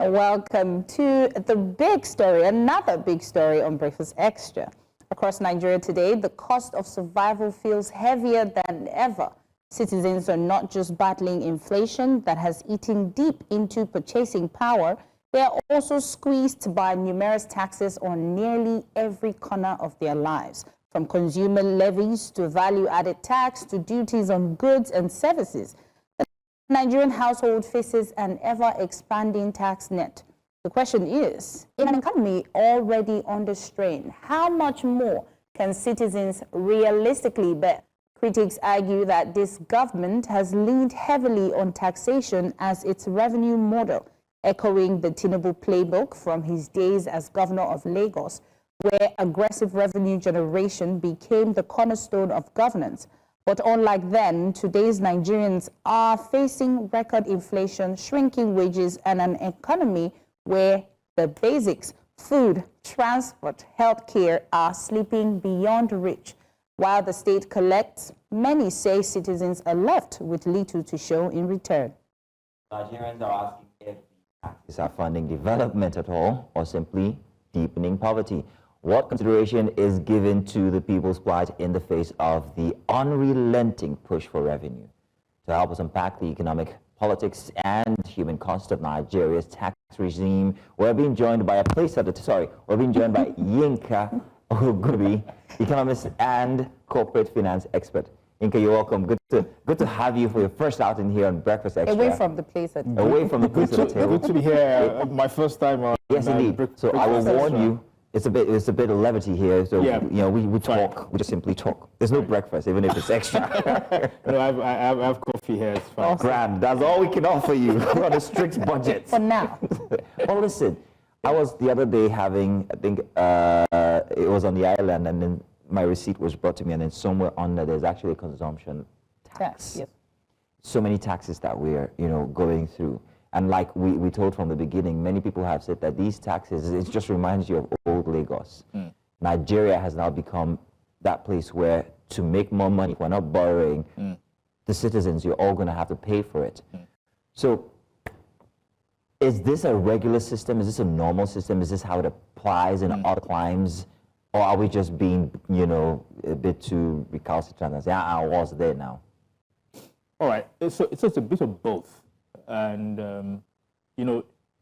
Welcome to the big story, another big story on Breakfast Extra. Across Nigeria today, the cost of survival feels heavier than ever. Citizens are not just battling inflation that has eaten deep into purchasing power, they are also squeezed by numerous taxes on nearly every corner of their lives, from consumer levies to value-added tax to duties on goods and services. The Nigerian household faces an ever-expanding tax net. The question is, in an economy already under strain, how much more can citizens realistically bear? Critics argue that this government has leaned heavily on taxation as its revenue model, echoing the Tinubu playbook from his days as governor of Lagos, where aggressive revenue generation became the cornerstone of governance. But unlike then, today's Nigerians are facing record inflation, shrinking wages, and an economy where the basics, food, transport, healthcare, are slipping beyond reach. While the state collects, many say citizens are left with little to show in return. Nigerians are asking if the taxes are funding development at all or simply deepening poverty. What consideration is given to the people's plight in the face of the unrelenting push for revenue? To help us unpack the economic, politics, and human cost of Nigeria's tax regime, we're being joined by Yinka, Ogunnubi, economist and corporate finance expert. Yinka, you're welcome. Good to have you for your first outing here on Breakfast Extra. Away from the place at Away from the place at the table. Good to be here. My first time on. Yes, indeed. So I will warn you. It's a bit of levity here, so yeah, we talk. We just simply talk. There's no breakfast, even if it's extra. No, I have coffee here. It's fine. Grand. That's all we can offer you. We're on a strict budget. For now. Well, listen. I was the other day having, I think it was on the island, and then my receipt was brought to me, and then somewhere under there's actually a consumption tax. Yes. So many taxes that we're going through. And like we told from the beginning, many people have said that these taxes, it just reminds you of old Lagos. Nigeria has now become that place where to make more money, if we're not borrowing, the citizens, you're all going to have to pay for it. So is this a regular system? Is this a normal system? Is this how it applies in other climes? Or are we just being, a bit too recalcitrant and say, I was there now? All right. So it's a bit of both. And,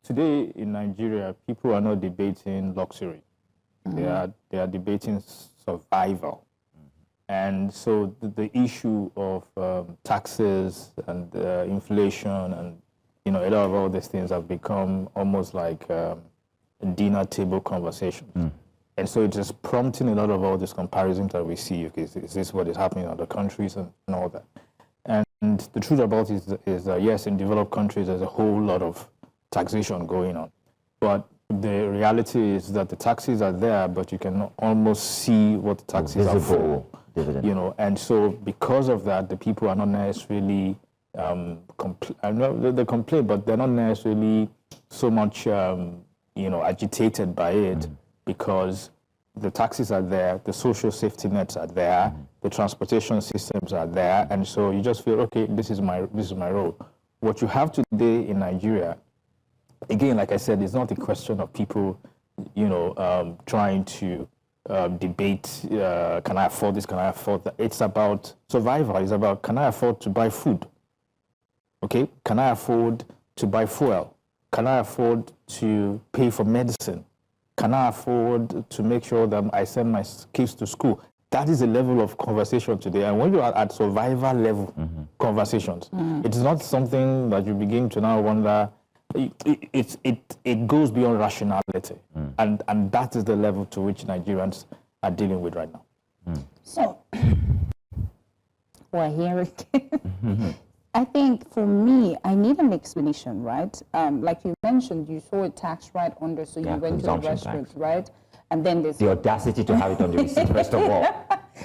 today in Nigeria, people are not debating luxury. They are debating survival. And so the issue of taxes and inflation and, a lot of all these things have become almost like dinner table conversations. And so it is prompting a lot of all these comparisons that we see. Okay, is this what is happening in other countries and all that? And the truth about it is that, yes, in developed countries, there's a whole lot of taxation going on. But the reality is that the taxes are there, but you can almost see what the taxes are for. And so because of that, the people are not necessarily, they complain, but they're not necessarily so much, agitated by it because the taxes are there, the social safety nets are there, the transportation systems are there, and so you just feel, okay, this is my role. What you have today in Nigeria, again, like I said, it's not a question of people, trying to debate, can I afford this, can I afford that? It's about survival. It's about, can I afford to buy food? Okay, can I afford to buy fuel? Can I afford to pay for medicine? Can I afford to make sure that I send my kids to school? That is the level of conversation today. And when you are at survival level conversations, it's not something that you begin to now wonder. It goes beyond rationality. And that is the level to which Nigerians are dealing with right now. So, we're here again. I think for me, I need an explanation, right? Like you mentioned, you saw a tax right under, so you went to the restaurant, right? And then there's the audacity to have it on the receipt, first of all.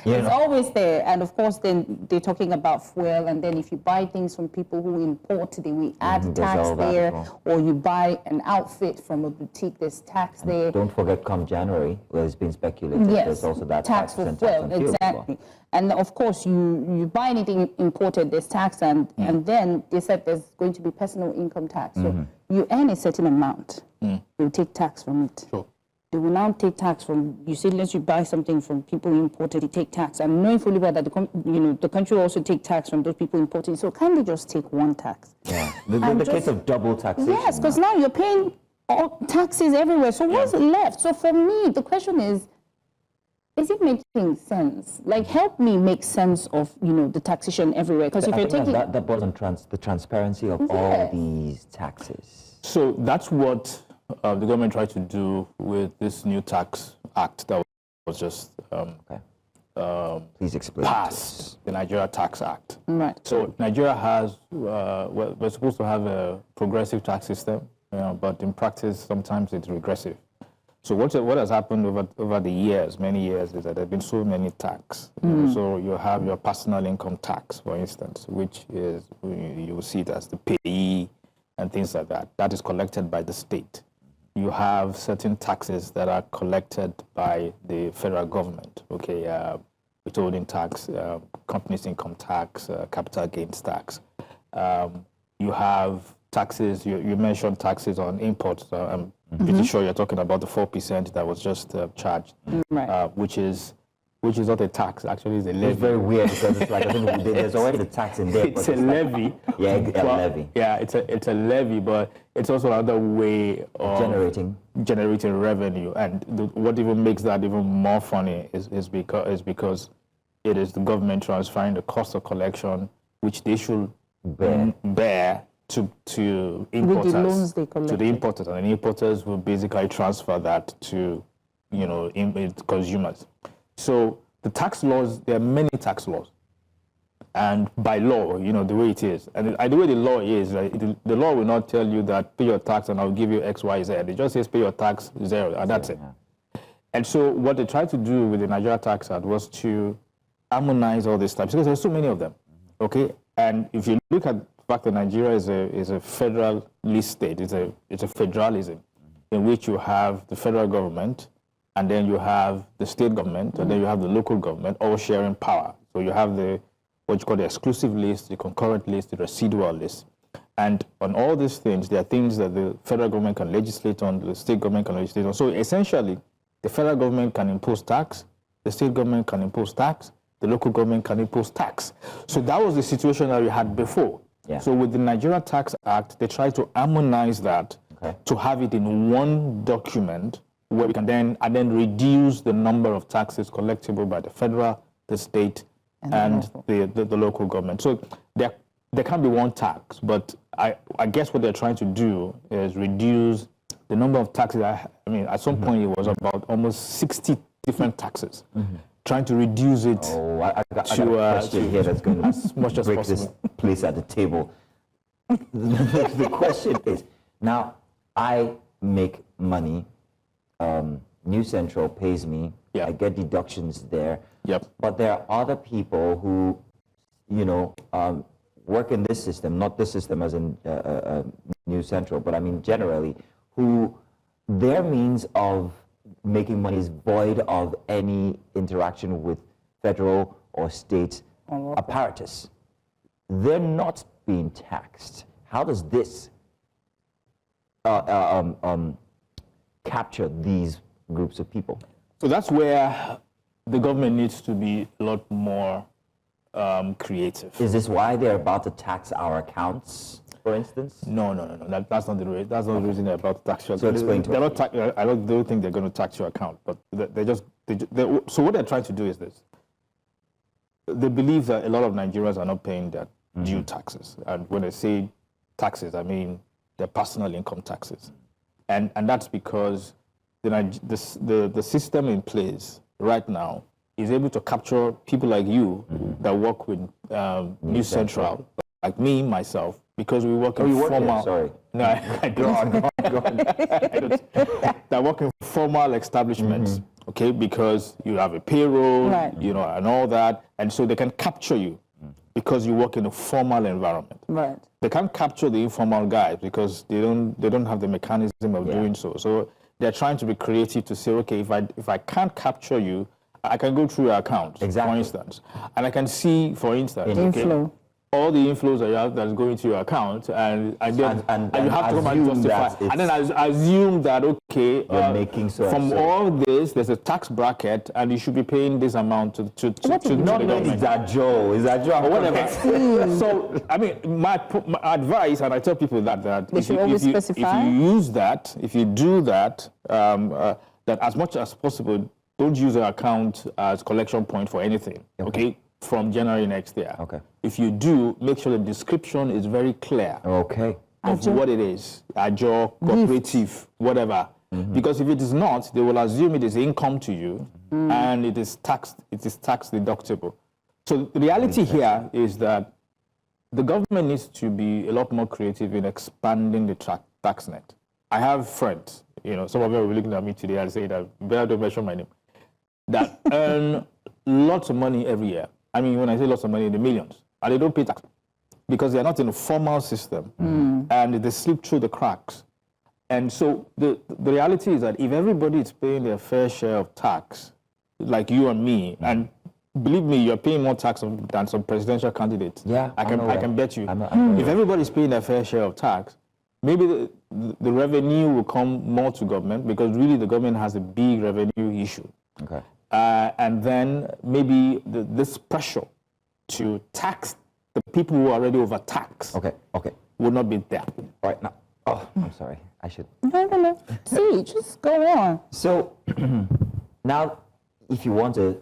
It's always there. And of course, then they're talking about fuel. And then if you buy things from people who import, they will add tax there. Well. Or you buy an outfit from a boutique, there's tax and there. Don't forget, come January, where it's been speculated, there's also that tax for fuel. Exactly. And of course, you buy anything imported, there's tax. And then they said there's going to be personal income tax. So you earn a certain amount, they'll take tax from it. Sure. They will now take tax from, you say, let's you buy something from people who imported, they take tax. And knowing fully well that the country will also take tax from those people importing. So can they just take one tax? Yeah, the case of double taxation. Yes, because now you're paying all taxes everywhere. So what's left? So for me, the question is it making sense? Like, help me make sense of, the taxation everywhere. Because if you're taking... That boils on the transparency of all these taxes. So that's what the government tried to do with this new tax act that was just please explain. Passed, the Nigeria Tax Act. Right. So Nigeria has, we're supposed to have a progressive tax system, but in practice, sometimes it's regressive. So what has happened over the years, many years, is that there have been so many tax. So you have your personal income tax, for instance, which is, you will see it as the payee and things like that. That is collected by the state. You have certain taxes that are collected by the federal government, withholding tax, companies income tax, capital gains tax. You have taxes, you mentioned taxes on imports. I'm pretty sure you're talking about the 4% that was just charged, which is not a tax, actually it's a levy. It's very weird because it's like, I think there's already the tax in there. It's a levy. A levy. Yeah, it's a levy, but it's also another way of generating revenue. And what even makes that even more funny is because it is the government transferring the cost of collection, which they should bear to importers, and the importers will basically transfer that to consumers. So the tax laws, there are many tax laws, and by law, the way it is, and the way the law is, the law will not tell you that pay your tax and I'll give you X, Y, Z. It just says pay your tax 0, and that's it. And so what they tried to do with the Nigeria Tax Act was to harmonize all these types, because there's so many of them, And if you look at the fact that Nigeria is a federalist state, it's a federalism in which you have the federal government, and then you have the state government, and then you have the local government, all sharing power. So you have what you call the exclusive list, the concurrent list, the residual list. And on all these things, there are things that the federal government can legislate on, the state government can legislate on. So essentially, the federal government can impose tax, the state government can impose tax, the local government can impose tax. So that was the situation that we had before. Yeah. So with the Nigeria Tax Act, they tried to harmonize that to have it in one document where we can then reduce the number of taxes collectible by the federal, the state, and the local government. So there can be one tax, but I guess what they're trying to do is reduce the number of taxes. At some point it was about almost 60 different taxes. Trying to reduce it I got a question here that's going to break this place at the table. The question is, now I make money, New Central pays me, I get deductions there, but there are other people who, work in this system, not this system as in New Central, but I mean generally, who their means of making money is void of any interaction with federal or state apparatus. They're not being taxed. How does this capture these groups of people? So that's where the government needs to be a lot more creative. Is this why they're about to tax our accounts, for instance? No. That's not the reason. That's not the reason they're about to tax your account. So explain to me. I don't think they're going to tax your account, but so what they're trying to do is this. They believe that a lot of Nigerians are not paying their due taxes. And when I say taxes, I mean their personal income taxes. And that's because the system in place right now is able to capture people like you that work with New Central, like me, myself, because we work in formal... Sorry. No, I don't. Go on. That work in formal establishments, okay, because you have a payroll, Right. you know, and all that, and so they can capture you because you work in a formal environment. Right. They can't capture the informal guys because they don't have the mechanism of doing so. So they're trying to be creative to say, okay, if I can't capture you, I can go through your account, for instance, and I can see, for instance, inflow. all the inflows that you have that's going to your account, and you have to come and justify, and then I assume that, okay, you're making from all this, there's a tax bracket, and you should be paying this amount to the government. Is that Joe or whatever. So, I mean, my advice, and I tell people that They should always specify. If you use that, if you do that, that as much as possible, don't use your account as collection point for anything, okay? From January next year. Okay. If you do, make sure the description is very clear. Okay. Of what it is, Ajo, cooperative, whatever. Because if it is not, they will assume it is income to you, and it is tax deductible. So the reality here is that the government needs to be a lot more creative in expanding the tax net. I have friends, you know, some of them will be looking at me today and say that, better don't mention my name, that earn lots of money every year. I mean, when I say lots of money, the millions, and they don't pay tax because they're not in a formal system, and they slip through the cracks. And so the reality is that if everybody is paying their fair share of tax, like you and me, and believe me, you're paying more tax than some presidential candidates. Yeah, I can bet you. I'm if everybody's paying their fair share of tax, maybe the revenue will come more to government, because really the government has a big revenue issue. Okay. And then maybe this pressure to tax the people who are already overtaxed will not be there. Right now. Oh, I'm sorry. I should. No. See, just go on. So now, if you want to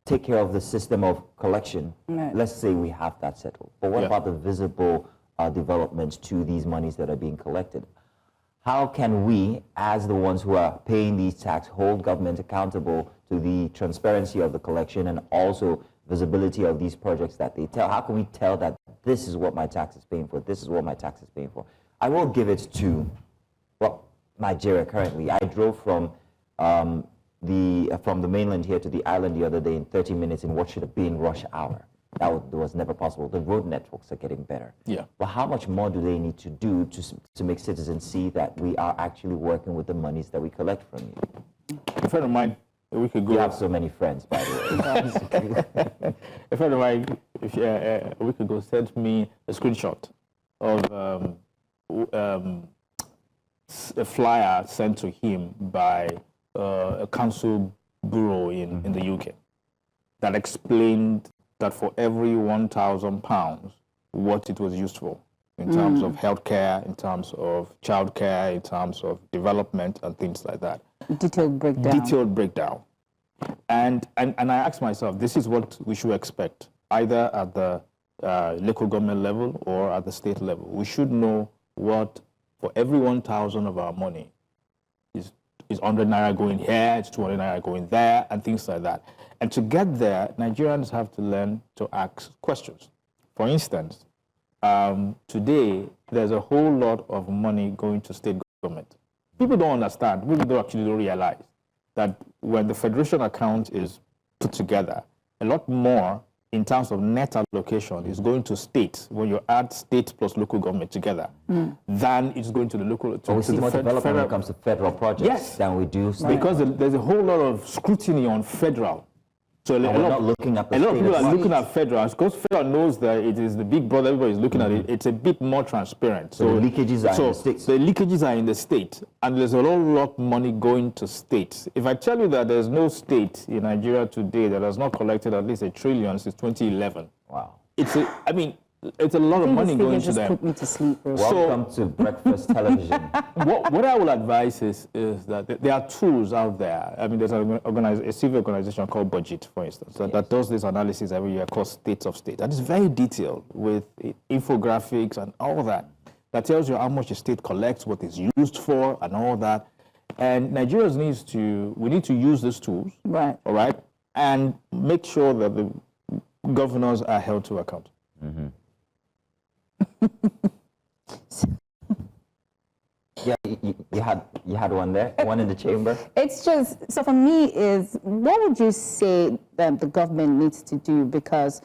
take care of the system of collection, let's say we have that settled. But what about the visible developments to these monies that are being collected? How can we, as the ones who are paying these tax, hold government accountable to the transparency of the collection and also visibility of these projects that they tell? How can we tell that this is what my tax is paying for, this is what my tax is paying for? I will give it to, well, Nigeria currently. I drove from the mainland here to the island the other day in 30 minutes in what should have been rush hour. That was never possible. The road networks are getting better. Yeah. But how much more do they need to do to make citizens see that we are actually working with the monies that we collect from you? A friend of mine, a week ago. You have so many friends, by the way. A friend of mine, a week ago, sent me a screenshot of a flyer sent to him by a council bureau in the UK that explained that for every £1,000, what it was used for in terms of healthcare, in terms of childcare, in terms of development and things like that. Detailed breakdown. Detailed breakdown. And I asked myself, this is what we should expect, either at the local government level or at the state level. We should know what, for every 1,000 of our money, is 100 naira going here, it's 200 naira going there, and things like that. And to get there, Nigerians have to learn to ask questions. For instance, today, there's a whole lot of money going to state government. People don't understand, people don't realize that when the federation account is put together, a lot more in terms of net allocation is going to states when you add state plus local government together than it's going to the local. We see more development when it comes to federal projects than we do state. Because there's a whole lot of scrutiny on federal. So a lot of people are looking at federal, because federal knows that it is the big brother, everybody is looking at it, it's a bit more transparent. So the leakages are in the states. The leakages are in the state, and there's a lot of money going to states. If I tell you that there's no state in Nigeria today that has not collected at least $1 trillion since 2011. Wow. It's a lot of money going to them. Put me to sleep. Welcome to Breakfast Television. What I will advise is that there are tools out there. I mean, there's a civil organization called Budget, for instance, that does this analysis every year called States of State. And it's very detailed with infographics and all that. That tells you how much a state collects, what it's used for, and all that. And Nigerians we need to use these tools, right? All right, and make sure that the governors are held to account. Yeah, you had one there, one in the chamber. It's just, so for me is, what would you say that the government needs to do? Because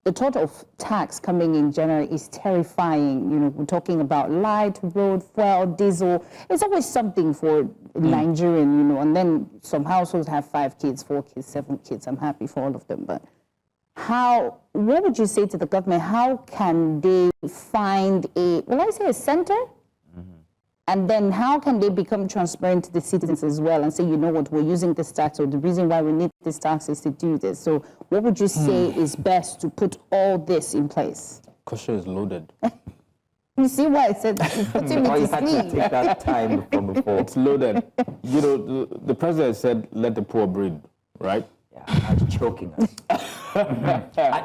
the thought of tax coming in January is terrifying. You know, we're talking about light, road, fuel, diesel. It's always something for Nigerian, you know, and then some households have 5 kids, 4 kids, 7 kids. I'm happy for all of them. But what would you say to the government? How can they find a center? And then how can they become transparent to the citizens as well and say, you know what, we're using this tax, or the reason why we need this tax is to do this. So what would you say is best to put all this in place? Question is loaded. You see why I said that? You're putting me to You had to sleep. take that time from before. It's loaded. You know, the president said, let the poor breathe, right? Yeah, that's choking us.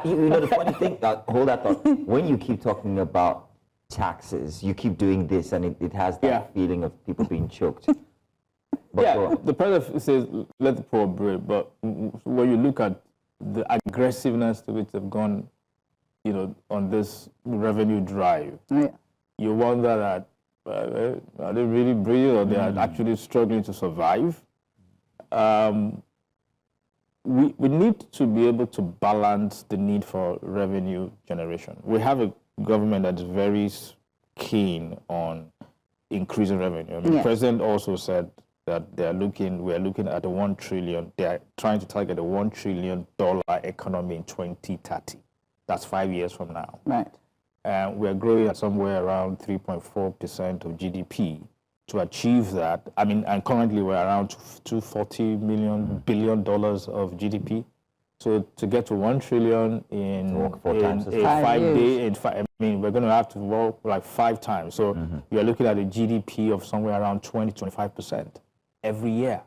You know, the funny thing, hold that thought, when you keep talking about taxes, you keep doing this, and it has that feeling of people being choked. But the president says, let the poor breathe, but when you look at the aggressiveness to which they've gone, you know, on this revenue drive, you wonder that, are they really breathing, or they are actually struggling to survive? We need to be able to balance the need for revenue generation. We have a government that's very keen on increasing revenue. I mean, the president also said that we're looking at the 1 trillion. They are trying to target a $1 trillion economy in 2030. That's 5 years from now. Right. And we're growing at somewhere around 3.4% of GDP. To achieve that, I mean, and currently we're around $240 billion of GDP. So to get to 1 trillion in 5 days, I mean, we're going to have to work like 5 times. So you're looking at a GDP of somewhere around 20-25% every year.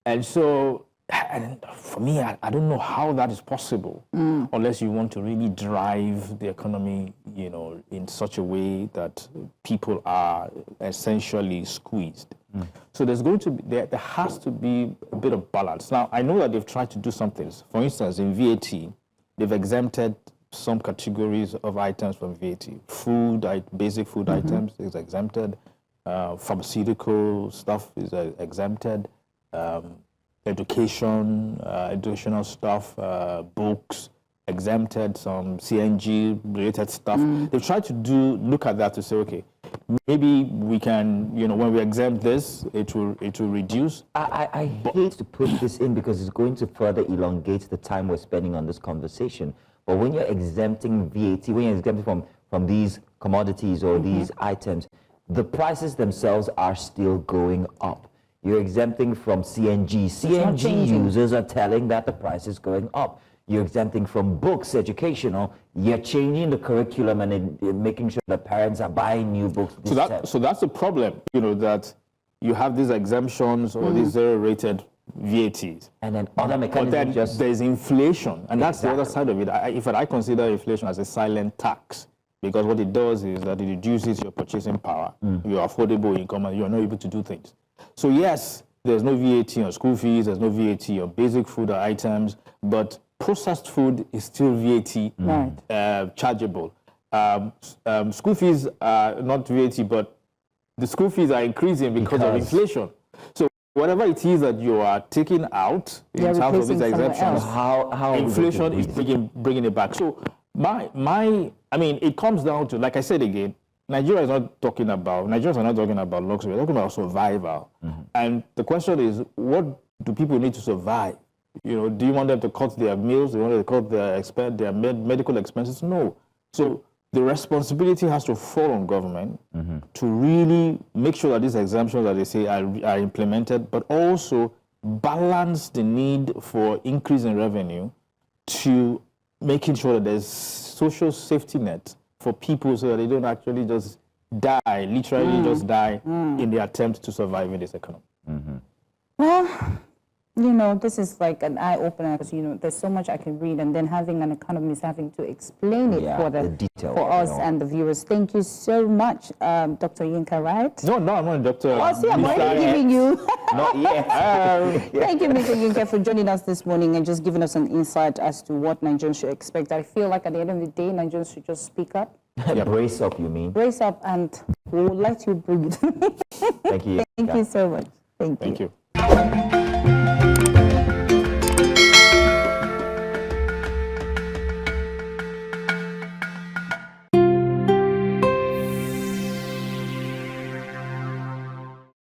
And so, and for me, I don't know how that is possible unless you want to really drive the economy, you know, in such a way that people are essentially squeezed. So there's going to be, there has to be a bit of balance. Now, I know that they've tried to do some things. For instance, in VAT, they've exempted some categories of items from VAT. Basic food items is exempted. Pharmaceutical stuff is exempted. Educational stuff, books, exempted, some CNG-related stuff. They've tried to look at that to say, okay, maybe we can, you know, when we exempt this, it will reduce. I hate to put this in because it's going to further elongate the time we're spending on this conversation. But when you're exempting VAT, when you're exempting from these commodities or these items, the prices themselves are still going up. You're exempting from CNG. CNG users are telling that the price is going up. You're exempting from books, educational. You're changing the curriculum and making sure that parents are buying new books. So that's the problem, you know, that you have these exemptions or these zero-rated VATs. And then other mechanisms. But then there's inflation, and that's the other side of it. I consider inflation as a silent tax, because what it does is that it reduces your purchasing power, your affordable income, and you're not able to do things. So yes, there's no VAT on school fees, there's no VAT on basic food or items, but processed food is still VAT chargeable. School fees are not VAT, but the school fees are increasing because of inflation. So whatever it is that you are taking out in terms of these exemptions, how inflation is bringing it back. So I mean, it comes down to, like I said again, Nigerians are not talking about luxury, they're talking about survival. And the question is, what do people need to survive? You know, do you want them to cut their meals? Do you want them to cut their medical expenses? No. So the responsibility has to fall on government to really make sure that these exemptions that they say are implemented, but also balance the need for increase in revenue to making sure that there's social safety net for people so that they don't actually just die, literally just die in the attempt to survive in this economy. Well, you know, this is like an eye-opener because, you know, there's so much I can read, and then having an economist having to explain it for us and the viewers. Thank you so much, Dr. Yinka, right? No, I'm not a doctor. Oh, see, I'm already giving you. Not yet. Thank you, Mr. Yinka, for joining us this morning and just giving us an insight as to what Nigerians should expect. I feel like at the end of the day, Nigerians should just speak up Brace up, you mean? Brace up, and we would let you breathe. Thank you. Thank you so much. Thank you. Thank you.